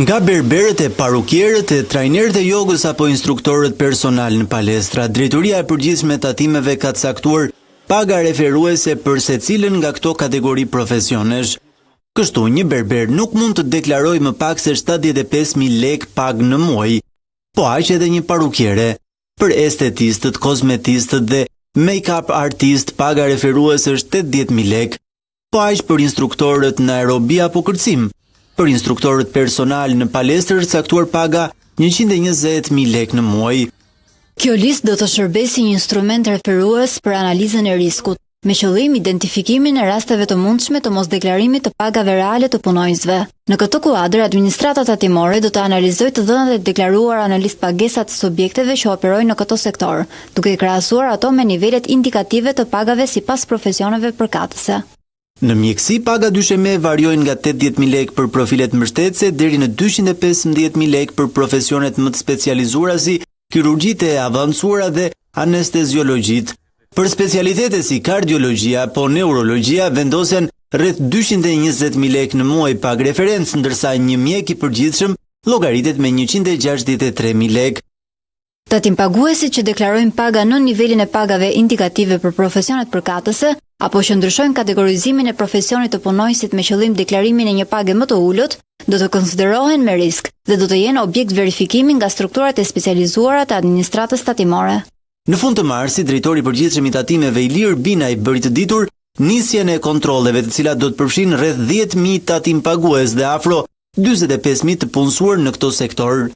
Nga berberët e parukierët e trajnerët e jogës apo instruktorët personal në palestra, drejtoria e përgjithshme e tatimeve ka caktuar paga referuese për secilën nga këto kategori profesionesh. Kështu, një berber nuk mund të deklarojë më pak se 75.000 lek pagë në muaj, po aq edhe një parukiere. Për estetistët, kozmetistët dhe make-up artist paga referuese është 80.000 lek, po aq për instruktorët në aerobi apo kërcim. Për instruktorët personal në palestër caktuar paga 120.000 lek në muaj. Kjo listë do të shërbejë si një instrument referues për analizën e riskut, me qëllim identifikimin e rasteve të mundshme të mosdeklarimit të pagave reale të punonjësve. Në këtë kuadër, administrata tatimore do të analizojë të dhënat e deklaruara në listë pagesa të subjekteve që operojnë në këtë sektor, duke krahasuar ato me nivelet indikative të pagave sipas profesioneve përkatëse. Në mjekësi, paga dysheme variojnë nga 80.000 lek për profilet mbështetëse deri në 215.000 lek për profesionet më të specializuara si kirurgjitë e avancuara dhe anesteziologjit. Për specialitete si kardiologjia apo neurologjia vendosen rreth 220.000 lek në muaj pagë referencë, ndërsa një mjek i përgjithshëm llogaritet me 163.000 lek. Tatim-paguesit që deklarojnë paga në nivelin e pagave indikative për profesionet përkatëse apo që ndryshojnë kategorizimin e profesionit të punonjësit me qëllim deklarimin e një page më të ulët, do të konsiderohen me risk dhe do të jenë objekt verifikimi nga strukturat e specializuara të administratës tatimore. Në fund të marsit, drejtori i përgjithshëm i tatimeve Ilir Binaj bëri të ditur nisjen e kontrolleve, të cilat do të përfshin rreth 10.000 tatim-pagues dhe afro 45.000 të punësuar në këtë sektor.